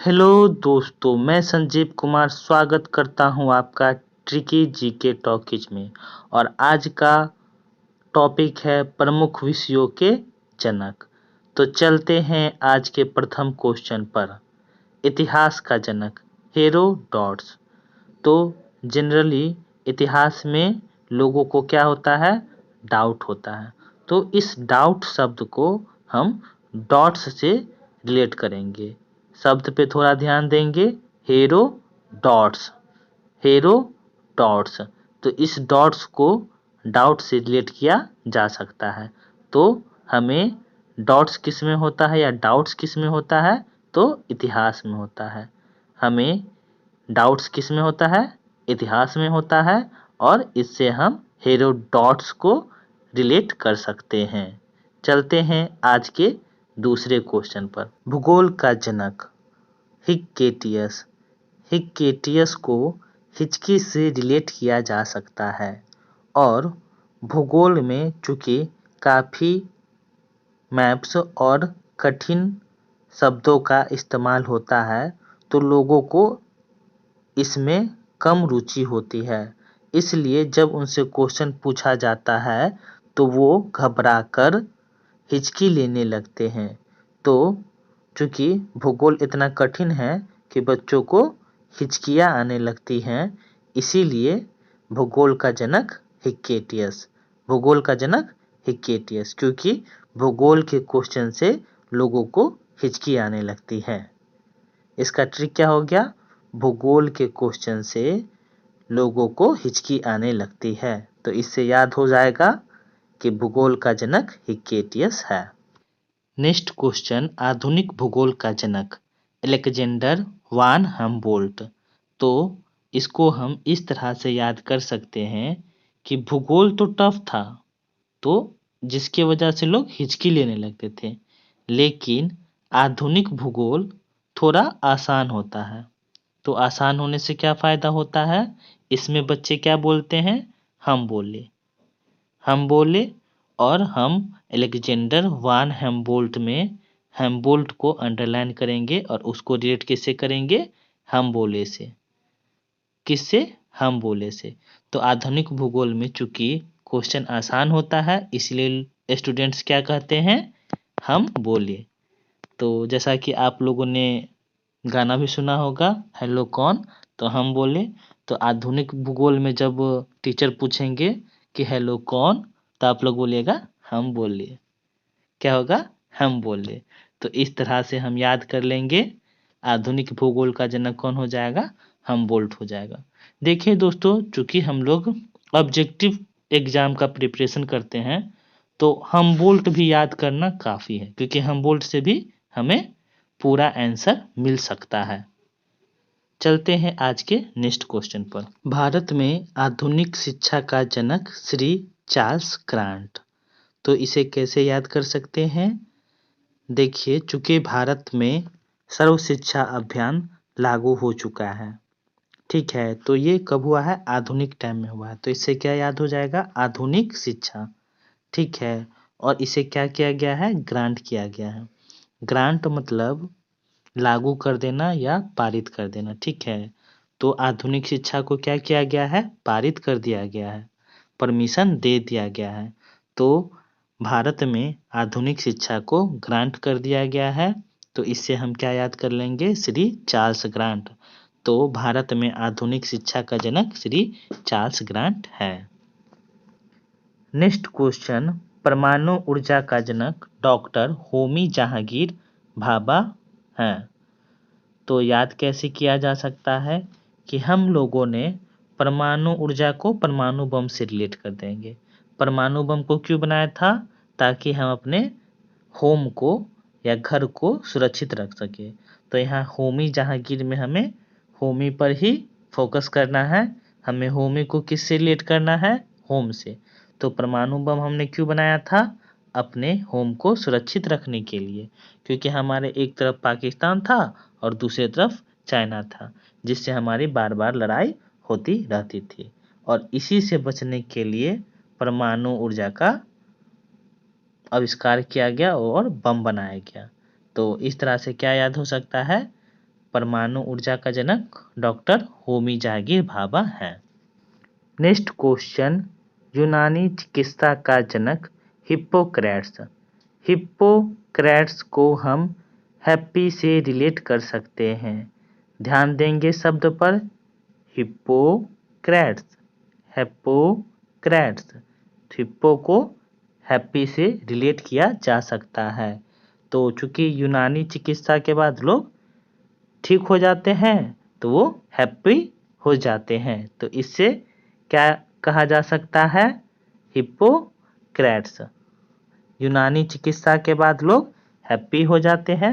Hello दोस्तों, मैं संजीव कुमार स्वागत करता हूं आपका ट्रिकी जीके टॉकीज में। और आज का टॉपिक है प्रमुख विषयों के जनक। तो चलते हैं आज के प्रथम क्वेश्चन पर। इतिहास का जनक हेरोडोटस। तो जनरली इतिहास में लोगों को क्या होता है, डाउट होता है। तो इस डाउट शब्द को हम डॉट्स से रिलेट करेंगे। शब्द पे थोड़ा ध्यान देंगे। हेरो डॉट्स, हेरो डॉट्स। तो इस डॉट्स को डाउट से रिलेट किया जा सकता है। तो हमें डॉट्स किस में होता है या डाउट्स किस में होता है, तो इतिहास में होता है। हमें डाउट्स किस में होता है, इतिहास में होता है। और इससे हम हेरोडोटस को रिलेट कर सकते हैं। चलते हैं आज के दूसरे क्वेश्चन पर। भूगोल का जनक हिक्केटियस। हिक्केटियस को हिचकी से रिलेट किया जा सकता है। और भूगोल में चूंकि काफ़ी मैप्स और कठिन शब्दों का इस्तेमाल होता है, तो लोगों को इसमें कम रुचि होती है। इसलिए जब उनसे क्वेश्चन पूछा जाता है तो वो घबराकर हिचकी लेने लगते हैं। तो चूंकि भूगोल इतना कठिन है कि बच्चों को हिचकियाँ आने लगती हैं, इसीलिए भूगोल का जनक हिक्केटियस। भूगोल का जनक हिक्केटियस, क्योंकि भूगोल के क्वेश्चन से लोगों को हिचकी आने लगती है। इसका ट्रिक क्या हो गया, भूगोल के क्वेश्चन से लोगों को हिचकी आने लगती है। तो इससे याद हो जाएगा कि भूगोल का जनक हिक्केटियस है। नेक्स्ट क्वेश्चन, आधुनिक भूगोल का जनक अलेक्जेंडर वान हम्बोल्ट। तो इसको हम इस तरह से याद कर सकते हैं कि भूगोल तो टफ था, तो जिसकी वजह से लोग हिचकी लेने लगते थे। लेकिन आधुनिक भूगोल थोड़ा आसान होता है। तो आसान होने से क्या फ़ायदा होता है, इसमें बच्चे क्या बोलते हैं, हम बोले, हम बोले। और हम अलेक्जेंडर वान हेम्बोल्ट में हेम्बोल्ट को अंडरलाइन करेंगे और उसको रिलेट किससे करेंगे, हम बोले से। किससे, हम बोले से। तो आधुनिक भूगोल में चूंकि क्वेश्चन आसान होता है, इसलिए स्टूडेंट्स क्या कहते हैं, हम बोले। तो जैसा कि आप लोगों ने गाना भी सुना होगा, हेलो कौन, तो हम बोले। तो आधुनिक भूगोल में जब टीचर पूछेंगे कि हेलो कौन, तो आप लोग बोलिएगा हम बोले। क्या होगा, हम बोले। तो इस तरह से हम याद कर लेंगे। आधुनिक भूगोल का जनक कौन हो जाएगा, हमबोल्ट हो जाएगा। देखिए दोस्तों, चूंकि हम लोग ऑब्जेक्टिव एग्जाम का प्रिपरेशन करते हैं, तो हमबोल्ट भी याद करना काफ़ी है, क्योंकि हमबोल्ट से भी हमें पूरा आंसर मिल सकता है। चलते हैं आज के नेक्स्ट क्वेश्चन पर। भारत में आधुनिक शिक्षा का जनक श्री चार्ल्स ग्रांट। तो इसे कैसे याद कर सकते हैं, देखिए चूंकि भारत में सर्व शिक्षा अभियान लागू हो चुका है, ठीक है। तो ये कब हुआ है, आधुनिक टाइम में हुआ है। तो इससे क्या याद हो जाएगा, आधुनिक शिक्षा, ठीक है। और इसे क्या किया गया है, ग्रांट किया गया है। ग्रांट मतलब लागू कर देना या पारित कर देना, ठीक है। तो आधुनिक शिक्षा को क्या किया गया है, पारित कर दिया गया है, परमिशन दे दिया गया है। तो भारत में आधुनिक शिक्षा को ग्रांट कर दिया गया है। तो इससे हम क्या याद कर लेंगे, श्री चार्ल्स ग्रांट। तो भारत में आधुनिक शिक्षा का जनक श्री चार्ल्स ग्रांट है। नेक्स्ट क्वेश्चन, परमाणु ऊर्जा का जनक डॉक्टर होमी जहांगीर भाभा हैं। तो याद कैसे किया जा सकता है कि हम लोगों ने परमाणु ऊर्जा को परमाणु बम से रिलेट कर देंगे। परमाणु बम को क्यों बनाया था, ताकि हम अपने होम को या घर को सुरक्षित रख सके। तो यहाँ होमी जहांगीर में हमें होमी पर ही फोकस करना है। हमें होमी को किससे रिलेट करना है, होम से। तो परमाणु बम हमने क्यों बनाया था, अपने होम को सुरक्षित रखने के लिए, क्योंकि हमारे एक तरफ पाकिस्तान था और दूसरी तरफ चाइना था, जिससे हमारी बार बार लड़ाई होती रहती थी। और इसी से बचने के लिए परमाणु ऊर्जा का आविष्कार किया गया और बम बनाया गया। तो इस तरह से क्या याद हो सकता है, परमाणु ऊर्जा का जनक डॉक्टर होमी जहांगीर भाभा हैं। नेक्स्ट क्वेश्चन, यूनानी चिकित्सा का जनक हिप्पोक्रेट्स। हिप्पोक्रेट्स को हम हैप्पी से रिलेट कर सकते हैं। ध्यान देंगे शब्द पर, हिप्पोक्रेट्स, हिप्पोक्रेट्स। हिप्पो को हैप्पी से रिलेट किया जा सकता है। तो चूंकि यूनानी चिकित्सा के बाद लोग ठीक हो जाते हैं तो वो हैप्पी हो जाते हैं, तो इससे क्या कहा जा सकता है, हिप्पोक्रेट्स। यूनानी चिकित्सा के बाद लोग हैप्पी हो जाते हैं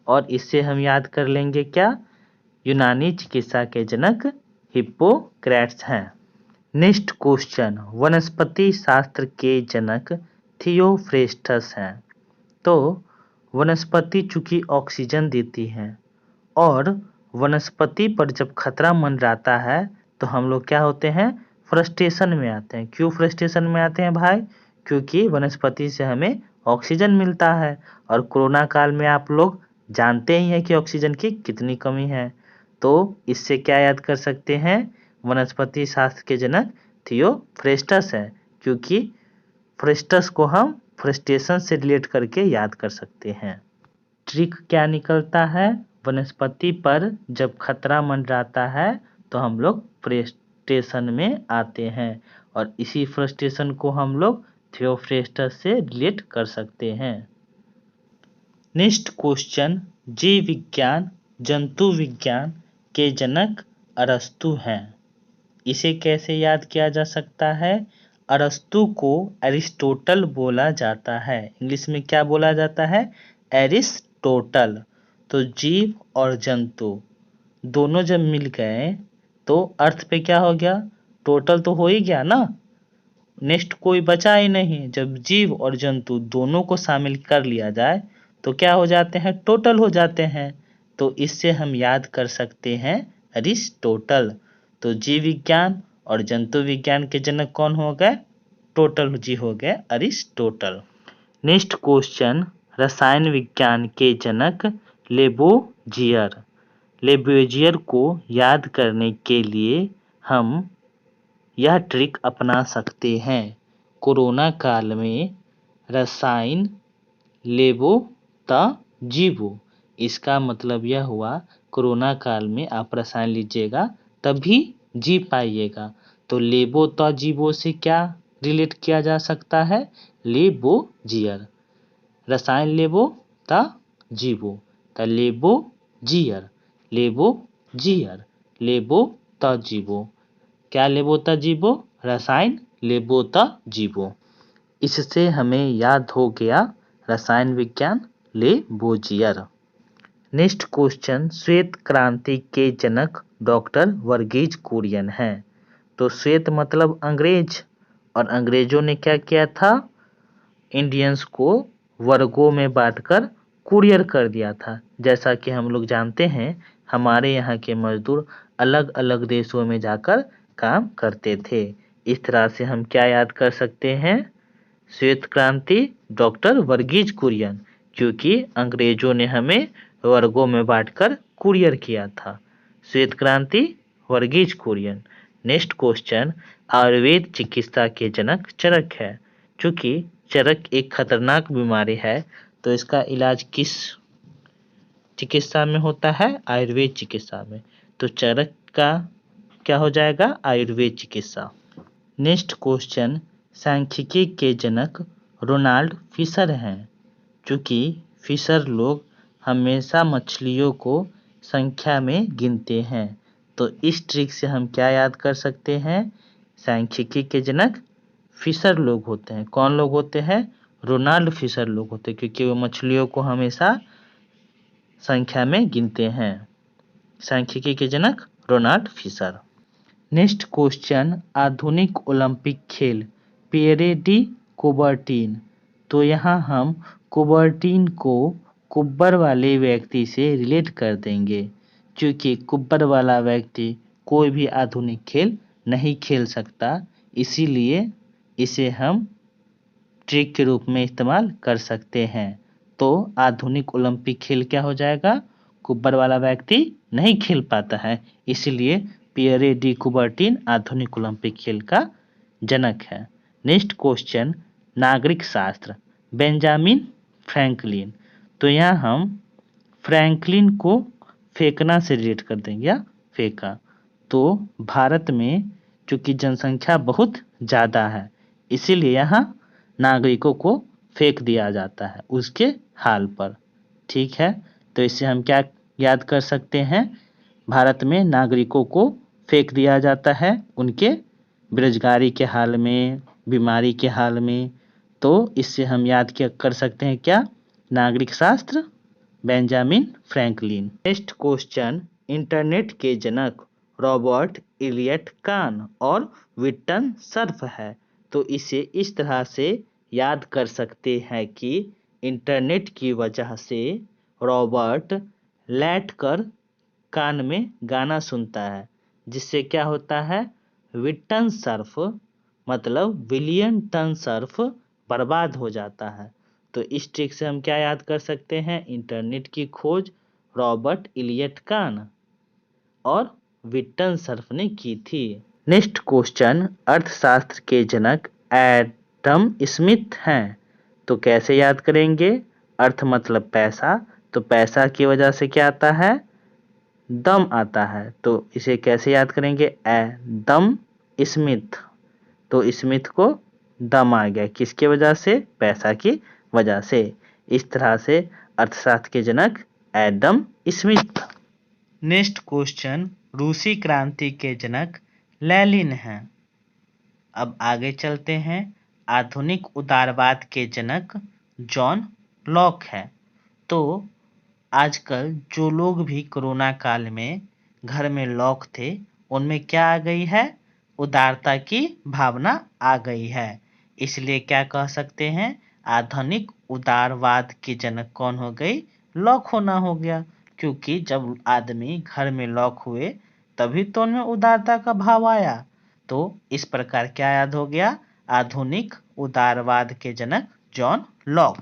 और इससे हम याद कर लेंगे क्या, यूनानी चिकित्सा के जनक हिप्पोक्रेट्स हैं। नेक्स्ट क्वेश्चन, वनस्पति शास्त्र के जनक थियोफ्रेस्टस हैं। तो वनस्पति चूंकि ऑक्सीजन देती है और वनस्पति पर जब खतरा मंडराता है तो हम लोग क्या होते हैं, फ्रस्ट्रेशन में आते हैं। क्यों फ्रस्ट्रेशन में आते हैं भाई, क्योंकि वनस्पति से हमें ऑक्सीजन मिलता है और कोरोना काल में आप लोग जानते ही हैं कि ऑक्सीजन की कितनी कमी है। तो इससे क्या याद कर सकते हैं, वनस्पति शास्त्र के जनक थियोफ्रेस्टस है, क्योंकि फ्रस्टस को हम फ्रस्ट्रेशन से रिलेट करके याद कर सकते हैं। ट्रिक क्या निकलता है, वनस्पति पर जब खतरा मंडराता है तो हम लोग फ्रस्ट्रेशन में आते हैं और इसी फ्रस्ट्रेशन को हम लोग थियोफ्रेस्टस से रिलेट कर सकते हैं। नेक्स्ट क्वेश्चन, जीव विज्ञान जंतु विज्ञान के जनक अरस्तु हैं। इसे कैसे याद किया जा सकता है, अरस्तु को एरिस्टोटल बोला जाता है। इंग्लिश में क्या बोला जाता है, एरिस्टोटल। तो जीव और जंतु दोनों जब मिल गए तो अर्थ पे क्या हो गया, टोटल तो हो ही गया ना, नेक्स्ट कोई बचा ही नहीं। जब जीव और जंतु दोनों को शामिल कर लिया जाए तो क्या हो जाते हैं, टोटल हो जाते हैं। तो इससे हम याद कर सकते हैं अरिस्टोटल। तो जीव विज्ञान और जंतु विज्ञान के जनक कौन हो गए, टोटल जी हो गए अरिस्टोटल। नेक्स्ट क्वेश्चन, रसायन विज्ञान के जनक लेबोजियर। लेबोजियर को याद करने के लिए हम यह ट्रिक अपना सकते हैं। कोरोना काल में रसायन लेबो ता जीवो, इसका मतलब यह हुआ कोरोना काल में आप रसायन लीजिएगा तभी जी पाइएगा। तो लेबो ता जीवो से क्या रिलेट किया जा सकता है, लेबोजियर। रसायन लेबो ता जीवो, ता लेबोजियर, लेबोजियर, लेबो ता जीवो। क्या लेबो ता जीवो, रसायन लेबो ता जीवो। इससे हमें याद हो गया रसायन विज्ञान लेबोजियर। नेक्स्ट क्वेश्चन, श्वेत क्रांति के जनक डॉक्टर वर्गीज कुरियन हैं। तो श्वेत मतलब अंग्रेज, और अंग्रेजों ने क्या किया था, इंडियंस को वर्गों में बांटकर कुरियर कर दिया था। जैसा कि हम लोग जानते हैं हमारे यहाँ के मजदूर अलग अलग देशों में जाकर काम करते थे। इस तरह से हम क्या याद कर सकते हैं, श्वेत क्रांति डॉक्टर वर्गीज कुरियन, क्योंकि अंग्रेजों ने हमें वर्गों में बांटकर कुरियर किया था। श्वेत क्रांति वर्गीज कुरियन। नेक्स्ट क्वेश्चन, आयुर्वेद चिकित्सा के जनक चरक है। चूंकि चरक एक खतरनाक बीमारी है तो इसका इलाज किस चिकित्सा में होता है, आयुर्वेद चिकित्सा में। तो चरक का क्या हो जाएगा, आयुर्वेद चिकित्सा। नेक्स्ट क्वेश्चन, सांख्यिकी के जनक रोनाल्ड फिशर हैं। चूंकि फिशर लोग हमेशा मछलियों को संख्या में गिनते हैं, तो इस ट्रिक से हम क्या याद कर सकते हैं, सांख्यिकी के जनक फिशर लोग होते हैं। कौन लोग होते हैं, रोनाल्ड फिशर लोग होते हैं, क्योंकि वो मछलियों को हमेशा संख्या में गिनते हैं। सांख्यिकी के जनक रोनाल्ड फिशर। नेक्स्ट क्वेश्चन, आधुनिक ओलंपिक खेल पियरे डी कुबर्टीन। तो यहाँ हम कुबर्टीन को कुब्बर वाले व्यक्ति से रिलेट कर देंगे, क्योंकि कुब्बर वाला व्यक्ति कोई भी आधुनिक खेल नहीं खेल सकता, इसीलिए इसे हम ट्रिक के रूप में इस्तेमाल कर सकते हैं। तो आधुनिक ओलंपिक खेल क्या हो जाएगा, कुब्बर वाला व्यक्ति नहीं खेल पाता है, इसलिए पियरे डी कुबर्टिन आधुनिक ओलंपिक खेल का जनक है। नेक्स्ट क्वेश्चन, नागरिक शास्त्र, बेंजामिन फ्रैंकलिन। तो यहाँ हम फ्रैंकलिन को फेंकना से रिलेट कर देंगे, या फेंका। तो भारत में चूंकि जनसंख्या बहुत ज़्यादा है, इसीलिए यहाँ नागरिकों को फेंक दिया जाता है उसके हाल पर। ठीक है, तो इससे हम क्या याद कर सकते हैं, भारत में नागरिकों को फेंक दिया जाता है उनके बेरोजगारी के हाल में, बीमारी के हाल में। तो इससे हम याद क्या कर सकते हैं, क्या, नागरिक शास्त्र, Benjamin Franklin. Next question, internet के जनक रॉबर्ट इलियट कान और विटन सर्फ है। तो इसे इस तरह से याद कर सकते हैं कि इंटरनेट की वजह से रॉबर्ट लेट कर कान में गाना सुनता है, जिससे क्या होता है, विटन सर्फ मतलब विलियन टन सर्फ बर्बाद हो जाता है। तो इस ट्रिक से हम क्या याद कर सकते हैं, इंटरनेट की खोज रॉबर्ट इलियट कान और विटन सर्फ ने की थी। नेक्स्ट क्वेश्चन, अर्थशास्त्र के जनक एडम स्मिथ हैं। तो कैसे याद करेंगे, अर्थ मतलब पैसा, तो पैसा की वजह से क्या आता है, दम आता है। तो इसे कैसे याद करेंगे, एडम स्मिथ। तो स्मिथ को दम आ गया, किसके वजह से, पैसा की वजह से। इस तरह से अर्थशास्त्र के जनक एडम स्मिथ। नेक्स्ट क्वेश्चन, रूसी क्रांति के जनक लेनिन हैं। अब आगे चलते हैं, आधुनिक उदारवाद के जनक जॉन लॉक है। तो आजकल जो लोग भी कोरोना काल में घर में लॉक थे, उनमें क्या आ गई है, उदारता की भावना आ गई है। इसलिए क्या कह सकते हैं, आधुनिक उदारवाद की जनक कौन हो गई, लॉक होना हो गया। क्योंकि जब आदमी घर में लॉक हुए तभी तो उनमें उदारता का भाव आया। तो इस प्रकार क्या याद हो गया, आधुनिक उदारवाद के जनक जॉन लॉक।